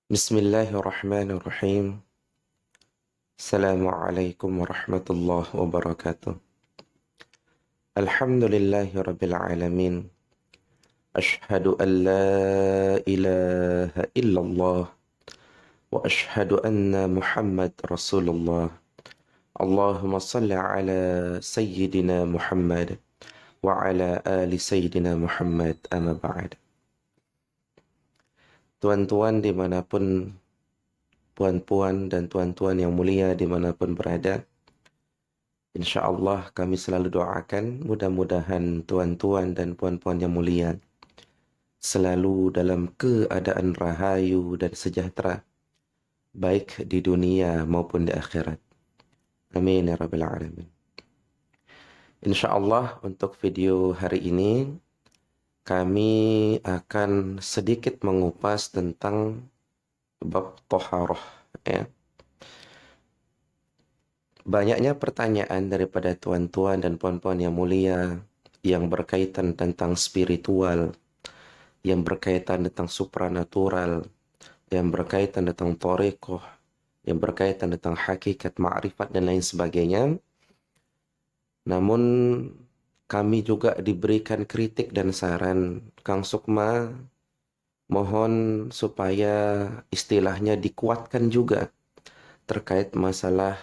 Bismillahirrahmanirrahim. Assalamualaikum warahmatullahi wabarakatuh. Alhamdulillahi rabbil alamin. Ashhadu an la ilaha illallah wa ashhadu anna Muhammad Rasulullah. Allahumma salli ala Sayyidina Muhammad wa ala ali Sayyidina Muhammad amma ba'd. Tuan-tuan dimanapun, puan-puan dan tuan-tuan yang mulia dimanapun berada, insya Allah kami selalu doakan mudah-mudahan tuan-tuan dan puan-puan yang mulia selalu dalam keadaan rahayu dan sejahtera, baik di dunia maupun di akhirat. Amin ya Rabbil Alamin. Insya Allah untuk video hari ini kami akan sedikit mengupas tentang bab toharoh, ya. Banyaknya pertanyaan daripada tuan-tuan dan puan-puan yang mulia yang berkaitan tentang spiritual, yang berkaitan tentang supranatural, yang berkaitan tentang thariqah, yang berkaitan tentang hakikat, ma'rifat, dan lain sebagainya. Namun kami juga diberikan kritik dan saran, Kang Sukma, mohon supaya istilahnya dikuatkan juga terkait masalah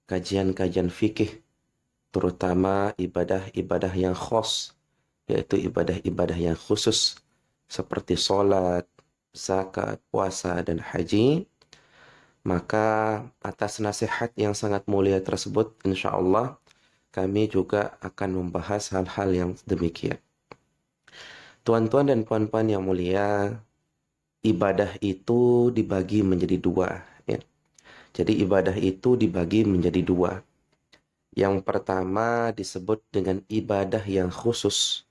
kajian-kajian fikih, terutama ibadah-ibadah yang khos, yaitu ibadah-ibadah yang khusus, seperti sholat, zakat, puasa, dan haji. Maka atas nasihat yang sangat mulia tersebut, insya Allah kami juga akan membahas hal-hal yang demikian. Tuan-tuan dan puan-puan yang mulia, ibadah itu dibagi menjadi dua, ya. Jadi ibadah itu dibagi menjadi dua. Yang pertama disebut dengan ibadah yang khusus,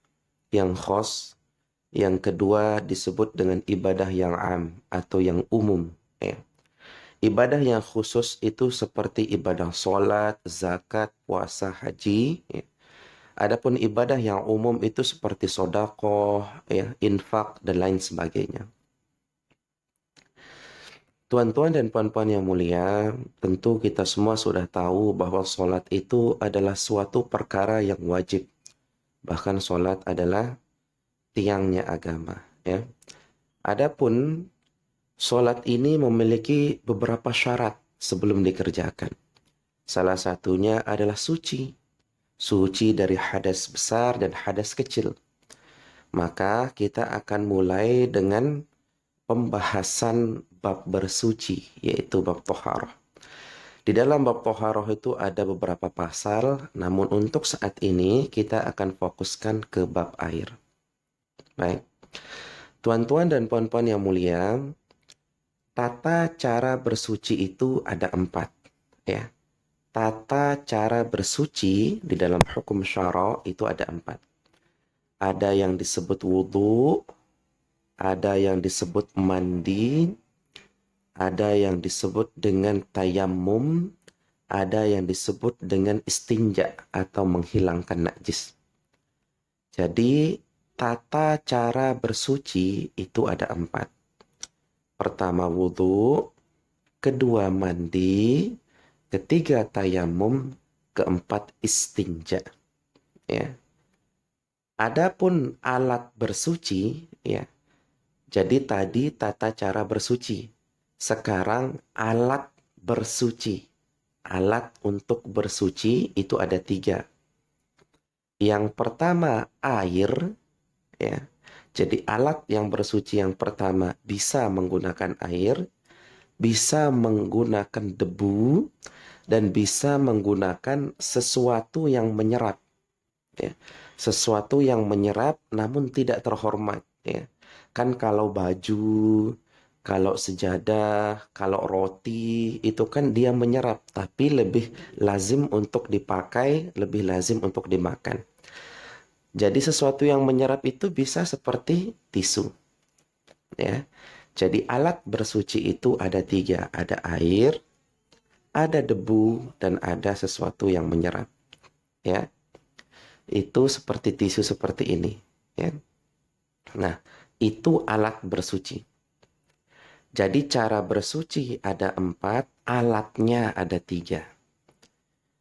yang khos. Yang kedua disebut dengan ibadah yang am atau yang umum, ya. Ibadah yang khusus itu seperti ibadah sholat, zakat, puasa, haji, ya. Adapun ibadah yang umum itu seperti sodakoh, ya, infak, dan lain sebagainya. Tuan-tuan dan puan-puan yang mulia, tentu kita semua sudah tahu bahwa sholat itu adalah suatu perkara yang wajib. Bahkan sholat adalah tiangnya agama, ya. Adapun sholat ini memiliki beberapa syarat sebelum dikerjakan. Salah satunya adalah suci. Suci dari hadas besar dan hadas kecil. Maka kita akan mulai dengan pembahasan bab bersuci, yaitu bab toharoh. Di dalam bab toharoh itu ada beberapa pasal, namun untuk saat ini kita akan fokuskan ke bab air. Baik. Tuan-tuan dan puan-puan yang mulia, tata cara bersuci itu ada 4, ya. Tata cara bersuci di dalam hukum syara itu ada 4. Ada yang disebut wudhu, ada yang disebut mandi, ada yang disebut dengan tayammum, ada yang disebut dengan istinja atau menghilangkan najis. Jadi tata cara bersuci itu ada 4. Pertama wudhu, kedua mandi, ketiga tayamum, keempat istinja, ya. Adapun alat bersuci, ya. Jadi tadi tata cara bersuci. Sekarang alat bersuci. Alat untuk bersuci itu ada 3. Yang pertama air, ya. Jadi alat yang bersuci yang pertama bisa menggunakan air, bisa menggunakan debu, dan bisa menggunakan sesuatu yang menyerap, ya. Sesuatu yang menyerap namun tidak terhormat, ya. Kan kalau baju, kalau sejadah, kalau roti itu kan dia menyerap, tapi lebih lazim untuk dipakai, lebih lazim untuk dimakan. Jadi sesuatu yang menyerap itu bisa seperti tisu, ya. Jadi alat bersuci itu ada 3, ada air, ada debu, dan ada sesuatu yang menyerap, ya. Itu seperti tisu seperti ini, ya. Nah, itu alat bersuci. Jadi cara bersuci ada 4, alatnya ada 3.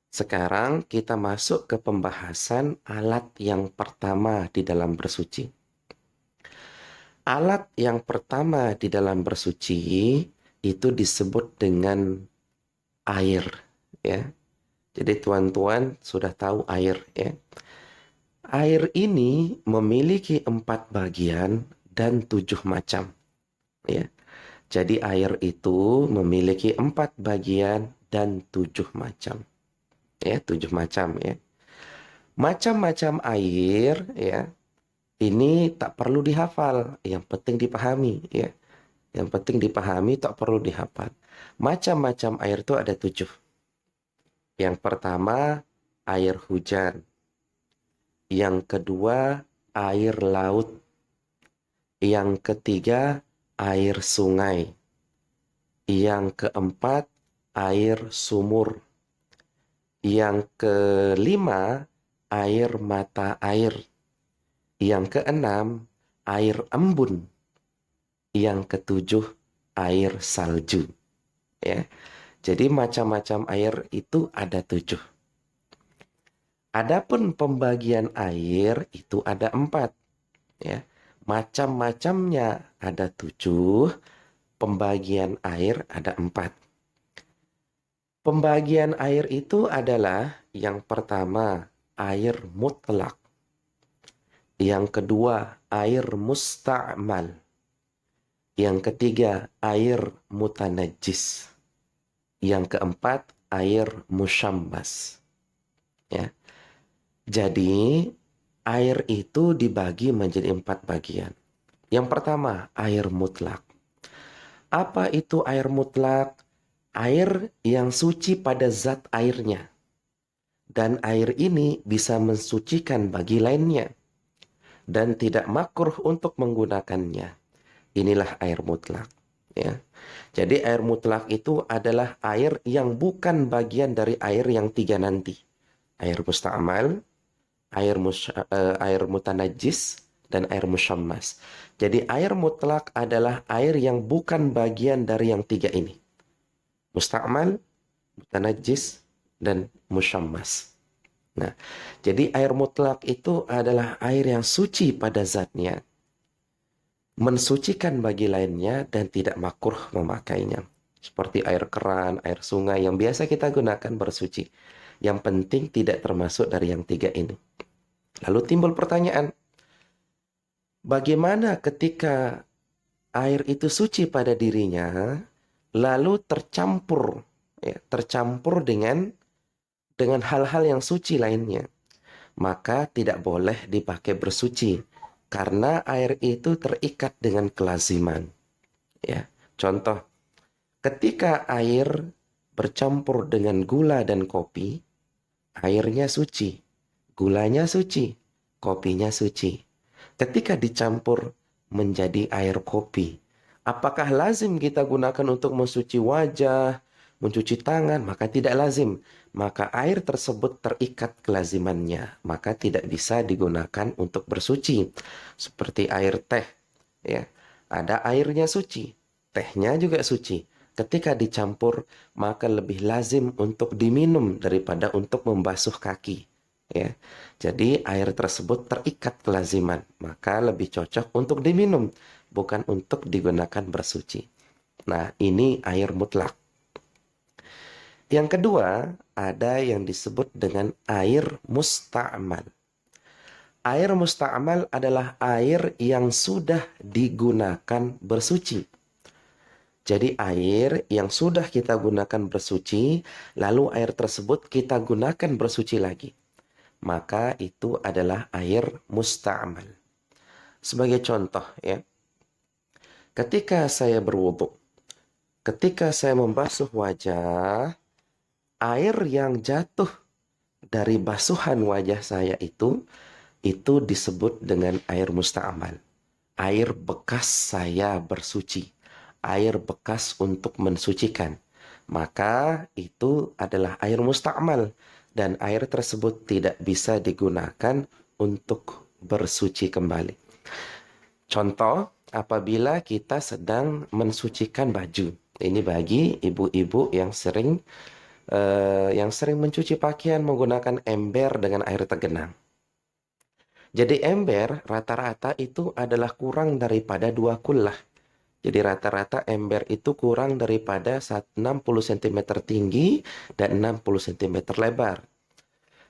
Sekarang kita masuk ke pembahasan alat yang pertama di dalam bersuci. Alat yang pertama di dalam bersuci itu disebut dengan air, ya. Jadi tuan-tuan sudah tahu air, ya. Air ini memiliki 4 bagian dan 7 macam, ya. Jadi air itu memiliki 4 bagian dan 7 macam. Ya, 7 macam, ya. Macam-macam air, ya. Ini tak perlu dihafal, yang penting dipahami, ya. Yang penting dipahami, tak perlu dihafal. Macam-macam air itu ada 7. Yang pertama, air hujan. Yang kedua, air laut. Yang ketiga, air sungai. Yang keempat, air sumur. Yang kelima, air mata air. Yang keenam, air embun. Yang ketujuh, air salju. Ya. Jadi macam-macam air itu ada 7. Adapun pembagian air itu ada 4. Ya. Macam-macamnya ada 7. Pembagian air ada 4. Pembagian air itu adalah yang pertama, air mutlak. Yang kedua, air musta'mal. Yang ketiga, air mutanajjis. Yang keempat, air musyammas. Ya. Jadi, air itu dibagi menjadi 4 bagian. Yang pertama, air mutlak. Apa itu air mutlak? Air yang suci pada zat airnya. Dan air ini bisa mensucikan bagi lainnya. Dan tidak makruh untuk menggunakannya. Inilah air mutlak. Ya. Jadi air mutlak itu adalah air yang bukan bagian dari air yang 3 nanti. Air musta'mal, air mutanajis, dan air musyammas. Jadi air mutlak adalah air yang bukan bagian dari yang 3 ini. Musta'mal, mutanajis, dan musyammas. Nah, jadi air mutlak itu adalah air yang suci pada zatnya, mensucikan bagi lainnya, dan tidak makruh memakainya. Seperti air keran, air sungai yang biasa kita gunakan bersuci. Yang penting tidak termasuk dari yang 3 ini. Lalu timbul pertanyaan, bagaimana ketika air itu suci pada dirinya, lalu tercampur, ya, tercampur dengan hal-hal yang suci lainnya? Maka tidak boleh dipakai bersuci. Karena air itu terikat dengan kelaziman. Ya, contoh, ketika air bercampur dengan gula dan kopi, airnya suci, gulanya suci, kopinya suci. Ketika dicampur menjadi air kopi, apakah lazim kita gunakan untuk mensuci wajah, mencuci tangan? Maka tidak lazim. Maka air tersebut terikat kelazimannya, maka tidak bisa digunakan untuk bersuci. Seperti air teh, ya. Ada airnya suci, tehnya juga suci. Ketika dicampur, maka lebih lazim untuk diminum daripada untuk membasuh kaki, ya. Jadi air tersebut terikat kelaziman, maka lebih cocok untuk diminum, bukan untuk digunakan bersuci. Nah, ini air mutlak. Yang kedua, ada yang disebut dengan air musta'mal. Air musta'mal adalah air yang sudah digunakan bersuci. Jadi air yang sudah kita gunakan bersuci, lalu air tersebut kita gunakan bersuci lagi. Maka itu adalah air musta'mal. Sebagai contoh, ya. Ketika saya berwudu, ketika saya membasuh wajah, air yang jatuh dari basuhan wajah saya itu disebut dengan air musta'mal. Air bekas saya bersuci. Air bekas untuk mensucikan. Maka itu adalah air musta'mal. Dan air tersebut tidak bisa digunakan untuk bersuci kembali. Contoh, apabila kita sedang mensucikan baju. Ini bagi ibu-ibu yang sering mencuci pakaian menggunakan ember dengan air tergenang. Jadi ember rata-rata itu adalah kurang daripada 2 kullah. Jadi rata-rata ember itu kurang daripada 60 cm tinggi dan 60 cm lebar.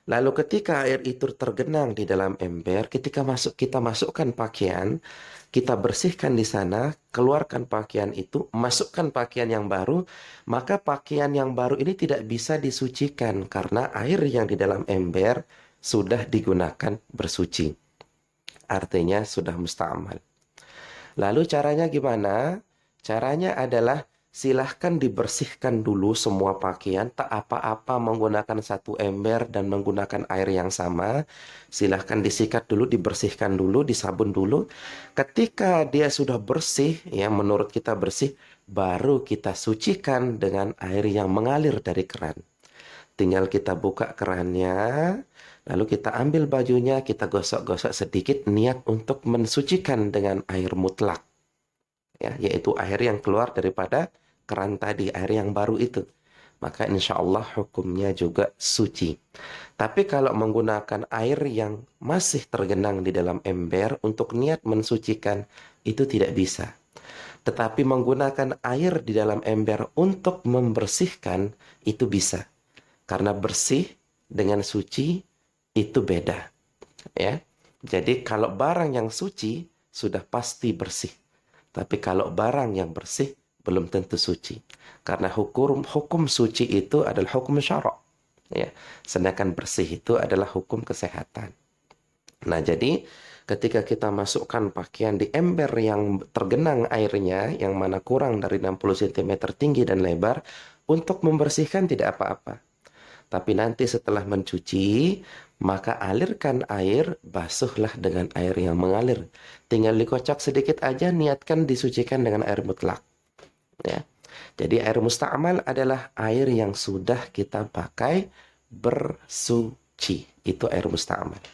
Lalu ketika air itu tergenang di dalam ember, ketika kita masukkan pakaian, kita bersihkan di sana, keluarkan pakaian itu, masukkan pakaian yang baru, maka pakaian yang baru ini tidak bisa disucikan karena air yang di dalam ember sudah digunakan bersuci. Artinya sudah musta'mal. Lalu caranya gimana? Caranya adalah silahkan dibersihkan dulu semua pakaian, tak apa-apa menggunakan satu ember dan menggunakan air yang sama. Silahkan disikat dulu, dibersihkan dulu, disabun dulu. Ketika dia sudah bersih, ya menurut kita bersih, baru kita sucikan dengan air yang mengalir dari keran. Tinggal kita buka kerannya, lalu kita ambil bajunya, kita gosok-gosok sedikit, niat untuk mensucikan dengan air mutlak. Ya, yaitu air yang keluar daripada keran tadi, air yang baru itu. Maka insya Allah hukumnya juga suci. Tapi kalau menggunakan air yang masih tergenang di dalam ember untuk niat mensucikan, itu tidak bisa. Tetapi menggunakan air di dalam ember untuk membersihkan, itu bisa. Karena bersih dengan suci itu beda. Ya. Jadi kalau barang yang suci sudah pasti bersih. Tapi kalau barang yang bersih belum tentu suci. Karena hukum suci itu adalah hukum syara'. Ya. Sedangkan bersih itu adalah hukum kesehatan. Nah, jadi ketika kita masukkan pakaian di ember yang tergenang airnya, yang mana kurang dari 60 cm tinggi dan lebar, untuk membersihkan tidak apa-apa. Tapi nanti setelah mencuci, maka alirkan air, basuhlah dengan air yang mengalir. Tinggal dikocok sedikit aja, niatkan disucikan dengan air mutlak. Ya. Jadi air musta'mal adalah air yang sudah kita pakai bersuci. Itu air musta'mal.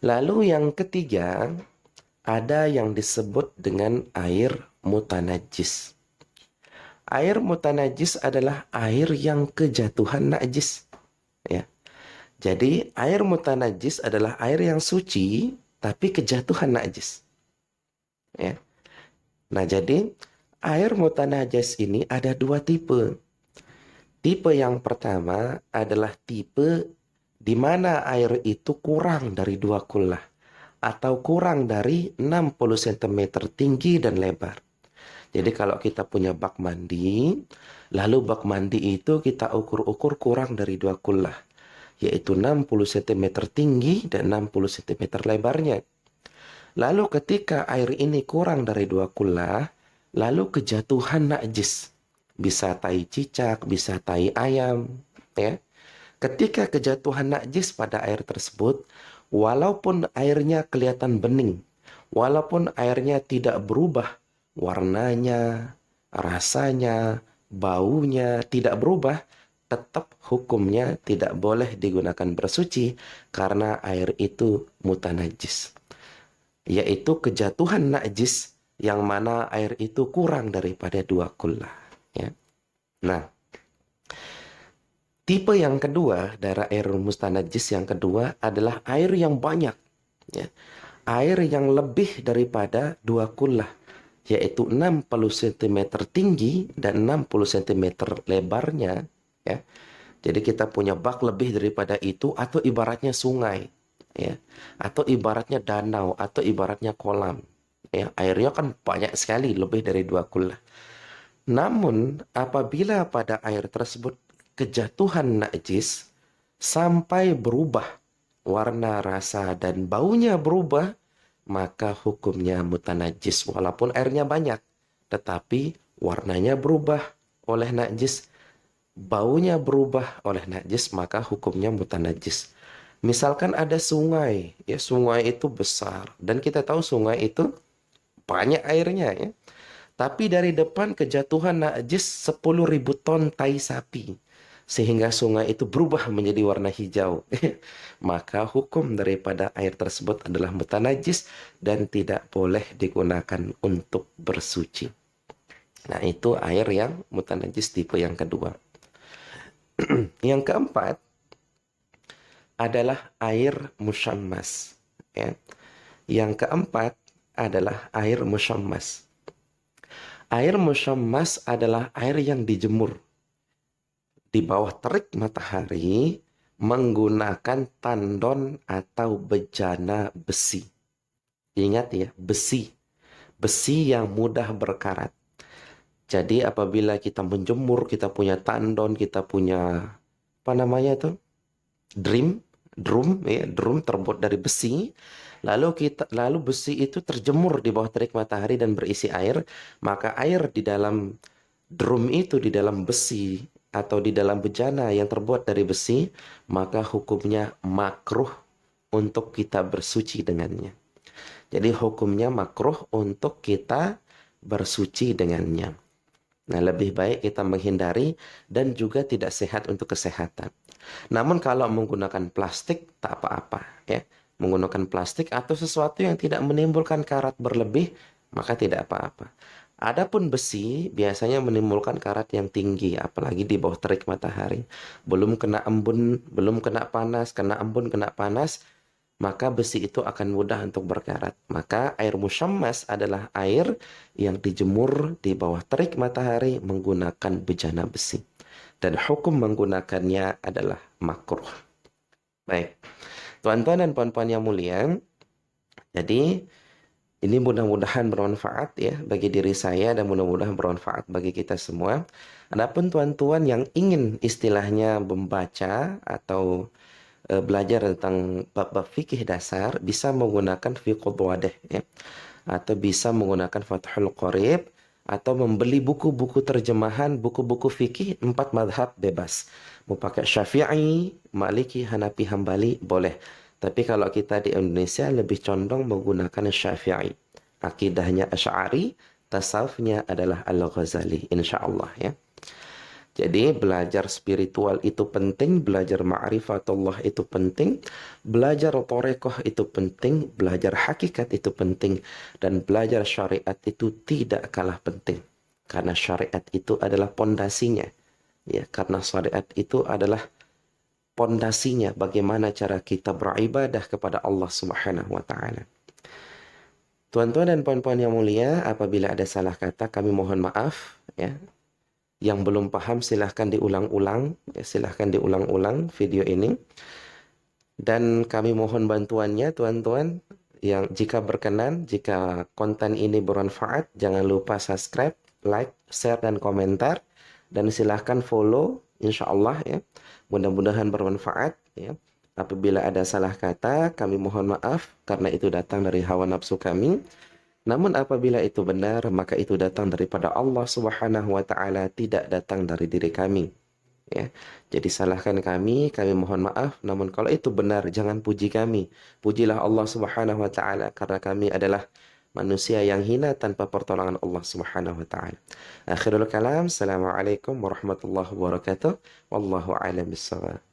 Lalu yang ketiga, ada yang disebut dengan air mutanajis. Air mutanajis adalah air yang kejatuhan najis. Ya. Jadi air mutanajis adalah air yang suci tapi kejatuhan najis. Ya. Nah, jadi air mutanajis ini ada 2 tipe. Tipe yang pertama adalah tipe di mana air itu kurang dari 2 kullah atau kurang dari 60 cm tinggi dan lebar. Jadi kalau kita punya bak mandi, lalu bak mandi itu kita ukur-ukur kurang dari 2 kullah, yaitu 60 cm tinggi dan 60 cm lebarnya. Lalu ketika air ini kurang dari 2 kullah, lalu kejatuhan najis. Bisa tai cicak, bisa tai ayam. Ya. Ketika kejatuhan najis pada air tersebut, walaupun airnya kelihatan bening, walaupun airnya tidak berubah, warnanya, rasanya, baunya tidak berubah, tetap hukumnya tidak boleh digunakan bersuci karena air itu mutanajis. Yaitu kejatuhan najis yang mana air itu kurang daripada 2 kullah. Ya. Nah, tipe yang kedua dari air mustanajis yang kedua adalah air yang banyak. Ya. Air yang lebih daripada 2 kullah, yaitu 60 cm tinggi dan 60 cm lebarnya. Ya. Jadi kita punya bak lebih daripada itu, atau ibaratnya sungai. Ya. Atau ibaratnya danau, atau ibaratnya kolam. Ya. Airnya kan banyak sekali, lebih dari 2 kullah. Namun apabila pada air tersebut kejatuhan najis sampai berubah warna, rasa, dan baunya berubah, maka hukumnya mutanajis. Walaupun airnya banyak, tetapi warnanya berubah oleh najis, baunya berubah oleh najis, maka hukumnya mutanajis. Misalkan ada sungai, ya sungai itu besar, dan kita tahu sungai itu banyak airnya, ya. Tapi dari depan kejatuhan najis 10.000 ton tai sapi. sehingga sungai itu berubah menjadi warna hijau. Maka hukum daripada air tersebut adalah mutanajis dan tidak boleh digunakan untuk bersuci. Nah, itu air yang mutanajis tipe yang kedua. Yang keempat adalah air musyammas. Ya. Yang keempat adalah air musyammas. Air musyammas adalah air yang dijemur di bawah terik matahari menggunakan tandon atau bejana besi. Ingat ya, besi. Besi yang mudah berkarat. Jadi apabila kita menjemur, kita punya tandon, kita punya apa namanya itu? Drum terbuat dari besi. Lalu besi itu terjemur di bawah terik matahari dan berisi air, maka air di dalam drum itu, di dalam besi atau di dalam bejana yang terbuat dari besi, maka hukumnya makruh untuk kita bersuci dengannya. Jadi hukumnya makruh untuk kita bersuci dengannya. Nah, lebih baik kita menghindari dan juga tidak sehat untuk kesehatan. Namun kalau menggunakan plastik tak apa-apa ya. Menggunakan plastik atau sesuatu yang tidak menimbulkan karat berlebih, maka tidak apa-apa. Adapun besi biasanya menimbulkan karat yang tinggi, apalagi di bawah terik matahari. Belum kena embun, belum kena panas, kena embun, kena panas, maka besi itu akan mudah untuk berkarat. Maka air musyammas adalah air yang dijemur di bawah terik matahari menggunakan bejana besi. Dan hukum menggunakannya adalah makruh. Baik, tuan-tuan dan puan-puan yang mulia, jadi ini mudah-mudahan bermanfaat ya bagi diri saya dan mudah-mudahan bermanfaat bagi kita semua. Adapun tuan-tuan yang ingin istilahnya membaca atau belajar tentang bab-bab fikih dasar, bisa menggunakan Fiqhul Wadih ya. Atau bisa menggunakan Fathul Qorib, atau membeli buku-buku terjemahan, buku-buku fikih 4 madhab bebas. Mau pakai Syafi'i, Maliki, Hanafi, Hambali, boleh. Tapi kalau kita di Indonesia lebih condong menggunakan Syafi'i. Akidahnya Asy'ari, tasawufnya adalah Al-Ghazali, insyaallah ya. Jadi belajar spiritual itu penting, belajar ma'rifatullah itu penting, belajar torekoh itu penting, belajar hakikat itu penting, dan belajar syariat itu tidak kalah penting. Karena syariat itu adalah pondasinya. Ya, karena syariat itu adalah pondasinya bagaimana cara kita beribadah kepada Allah Subhanahu wa taala. Tuan-tuan dan puan-puan yang mulia, apabila ada salah kata kami mohon maaf ya. Yang belum paham silahkan diulang-ulang, ya, silahkan diulang-ulang video ini. Dan kami mohon bantuannya tuan-tuan, yang jika berkenan, jika konten ini bermanfaat, jangan lupa subscribe, like, share, dan komentar. Dan silahkan follow, insya Allah ya. Mudah-mudahan bermanfaat ya. Apabila ada salah kata, kami mohon maaf karena itu datang dari hawa nafsu kami. Namun apabila itu benar, maka itu datang daripada Allah Subhanahu wa taala, tidak datang dari diri kami. Ya. Jadi salahkan kami mohon maaf. Namun kalau itu benar, jangan puji kami. Pujilah Allah Subhanahu wa taala karena kami adalah manusia yang hina tanpa pertolongan Allah Subhanahu wa taala. Akhirul kalam, assalamualaikum warahmatullahi wabarakatuh. Wallahu a'lam bishawab.